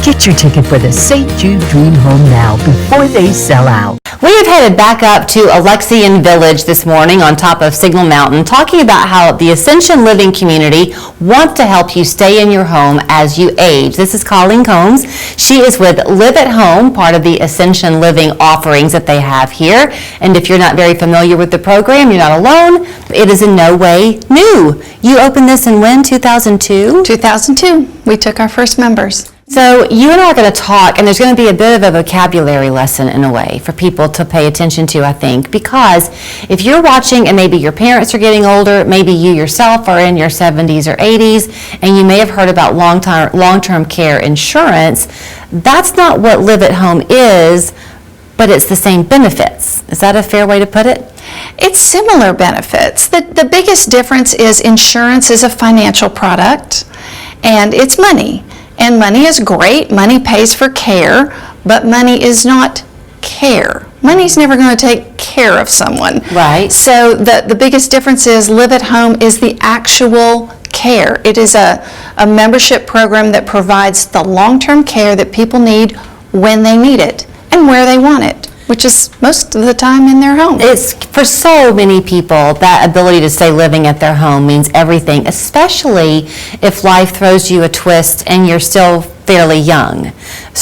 Get your ticket for the St. Jude Dream Home now before they sell out. We have headed back up to Alexian Village this morning on top of Signal Mountain, talking about how the Ascension Living community wants to help you stay in your home as you age. This is Colleen Combs. She is with Live at Home, part of the Ascension Living offerings that they have here. And if you're not very familiar with the program, you're not alone. It is in no way new. You opened this in when, 2002? 2002. We took our first members. So you and I are going to talk, and there's going to be a bit of a vocabulary lesson in a way for people to pay attention to, I think, because if you're watching and maybe your parents are getting older, maybe you yourself are in your 70s or 80s, and you may have heard about long-term care insurance, that's not what Live at Home is, but it's the same benefits. Is that a fair way to put it? It's similar benefits. The biggest difference is insurance is a financial product, and it's money. And money is great. Money pays for care, but money is not care. Money's never going to take care of someone. Right. So the biggest difference is Live at Home is the actual care. It is a membership program that provides the long-term care that people need when they need it and where they want it, which is most of the time in their home. It's for so many people, that ability to stay living at their home means everything, especially if life throws you a twist and you're still fairly young,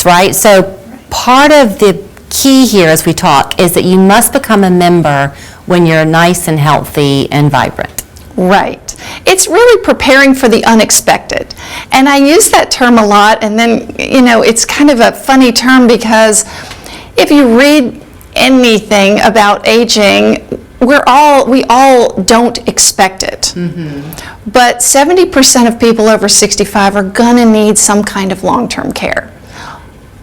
right? So part of the key here as we talk is that you must become a member when you're nice and healthy and vibrant. Right. It's really preparing for the unexpected. And I use that term a lot, and then, it's kind of a funny term because if you read anything about aging, we all don't expect it. Mm-hmm. But 70% of people over 65 are going to need some kind of long-term care.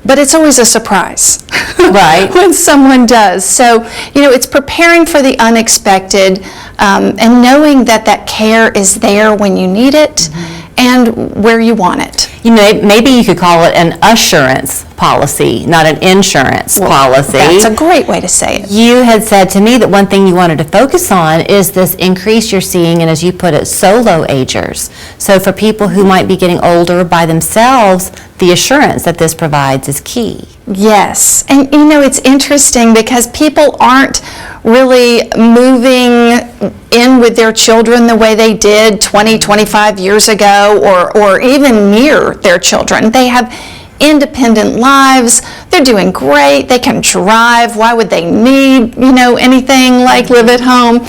But it's always a surprise, right? When someone does. So, it's preparing for the unexpected and knowing that care is there when you need it, mm-hmm. and where you want it. Maybe you could call it an assurance policy, not an insurance policy. That's a great way to say it. You had said to me that one thing you wanted to focus on is this increase you're seeing, and as you put it, solo agers. So for people who might be getting older by themselves, the assurance that this provides is key. Yes, and it's interesting because people aren't really moving in with their children the way they did 20, 25 years ago, or even near their children. They have independent lives. They're doing great. They can drive. Why would they need, anything like Live at Home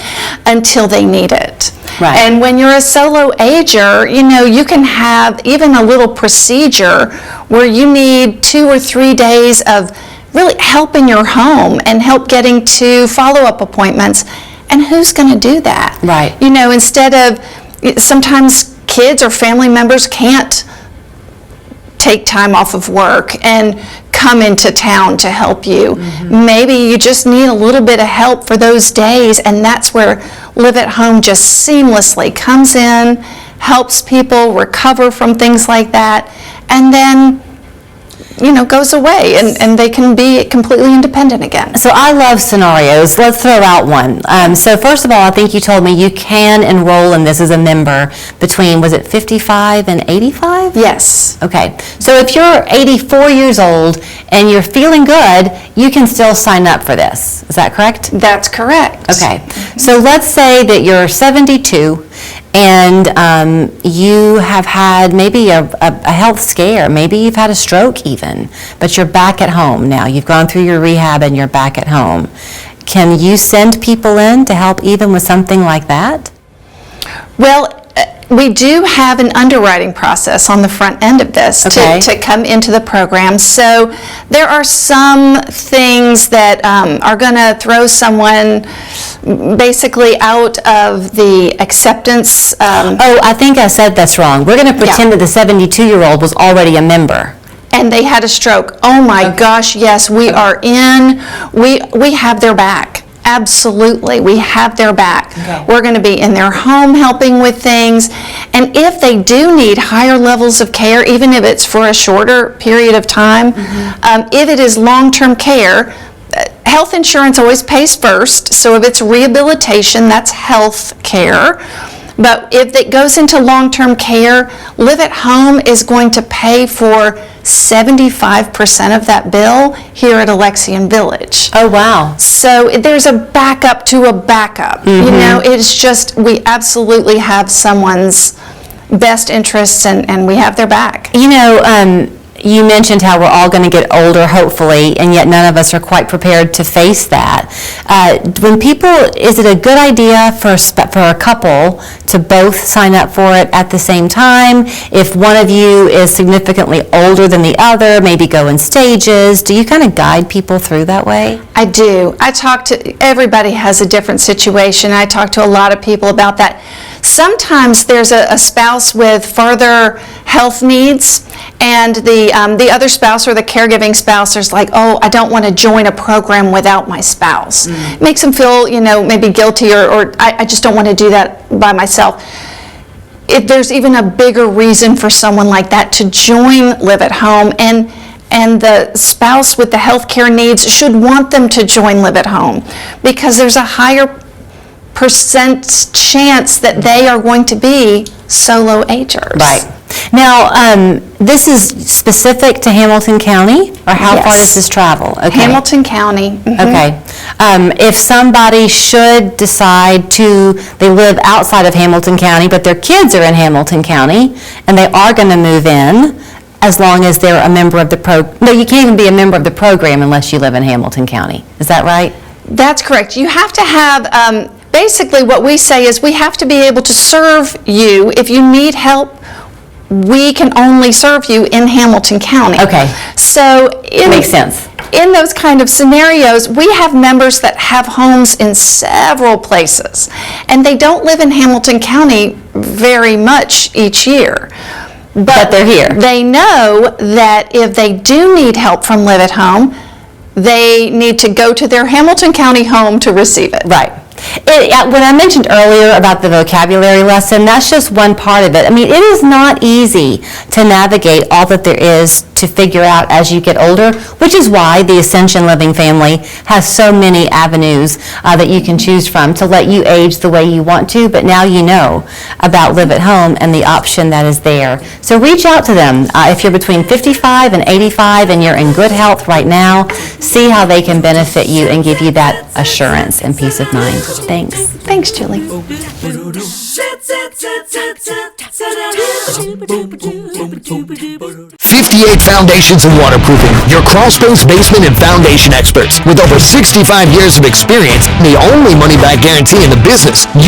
until they need it? Right. And when you're a solo ager, you can have even a little procedure where you need 2 or 3 days of really help in your home and help getting to follow-up appointments. And who's going to do that? Right. Instead of, sometimes kids or family members can't take time off of work and come into town to help you. Mm-hmm. Maybe you just need a little bit of help for those days, and that's where Live at Home just seamlessly comes in, helps people recover from things like that, and then goes away, and they can be completely independent again. So I love scenarios. Let's throw out one. So first of all, I think you told me you can enroll in this as a member between, was it 55 and 85? Yes. Okay. So if you're 84 years old and you're feeling good, you can still sign up for this. Is that correct? That's correct. Okay. So let's say that you're 72 and you have had maybe a health scare. Maybe you've had a stroke even, but you're back at home now. You've gone through your rehab and you're back at home. Can you send people in to help even with something like that? Well, we do have an underwriting process on the front end of this to come into the program. So there are some things that are going to throw someone basically out of the acceptance. I think I said that's wrong. We're going to pretend that the 72-year-old was already a member. And they had a stroke. Oh my gosh, yes, we are in. We have their back. Absolutely, we have their back. Okay. We're going to be in their home helping with things. And if they do need higher levels of care, even if it's for a shorter period of time, if it is long-term care, health insurance always pays first. So if it's rehabilitation, that's health care. But if it goes into long-term care, Live at Home is going to pay for 75% of that bill here at Alexian Village. Oh, wow. So there's a backup to a backup. You know, it's just, we absolutely have someone's best interests and we have their back. You know, you mentioned how we're all going to get older, hopefully, and yet none of us are quite prepared to face that. Is it a good idea for a couple to both sign up for it at the same time? If one of you is significantly older than the other, maybe go in stages. Do you kind of guide people through that way? I do. Everybody has a different situation. I talk to a lot of people about that. Sometimes there's a spouse with further health needs, and the other spouse or the caregiving spouse is like, oh, I don't want to join a program without my spouse. It makes them feel, maybe guilty, or I just don't want to do that by myself. If there's even a bigger reason for someone like that to join Live at Home, and the spouse with the health care needs should want them to join Live at Home, because there's a higher percent chance that they are going to be solo agers. Right. Now, this is specific to Hamilton County, or how far does this travel? Okay. Hamilton County. Okay. If somebody should decide they live outside of Hamilton County, but their kids are in Hamilton County, and they are going to move in, as long as they're a member of the No, you can't even be a member of the program unless you live in Hamilton County. Is that right? That's correct. You have to have, basically what we say is we have to be able to serve you. If you need help, we can only serve you in Hamilton County. Okay. So makes sense. In those kind of scenarios, we have members that have homes in several places, and they don't live in Hamilton County very much each year. But they're here. They know that if they do need help from Live at Home, they need to go to their Hamilton County home to receive it. Right. When I mentioned earlier about the vocabulary lesson, that's just one part of it. I mean, it is not easy to navigate all that there is to figure out as you get older, which is why the Ascension Living family has so many avenues that you can choose from to let you age the way you want to, but now you know about Live at Home and the option that is there. So reach out to them. If you're between 55 and 85 and you're in good health right now, see how they can benefit you and give you that assurance and peace of mind. Thanks. Thanks, Julie. 58 Foundations and Waterproofing, your crawl space, basement, and foundation experts. With over 65 years of experience and the only money-back guarantee in the business, you